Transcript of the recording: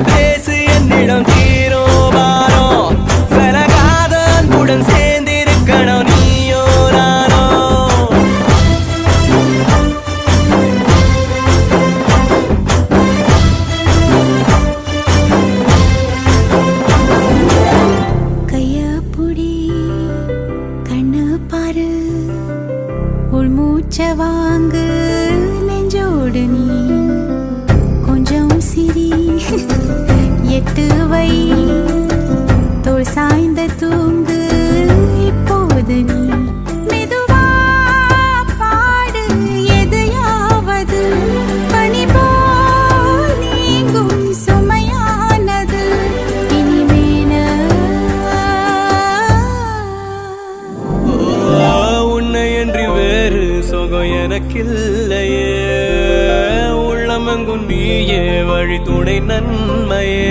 பேசு என்னிடம் தீரோ பாரோ விலகாத அன்புடன் சேர்ந்திருக்கணும் நீயோ நானோ கைய புடி கண்ணு பாரு உள்மூச்ச வாங்கு நெஞ்சோடு நீ கொஞ்சம் சிரி எட்டு வை தோள் சாய்ந்த தூங்கு இப்போது நீ மெதுவா பாடு எதையாவது பனி போல் நீங்கும் சுமையானது இனிமேன உன்னை என்று வேறு சுகம் எனக்கில்லையே உள்ளமெங்கும் நீயே வழி துணை நன்மையே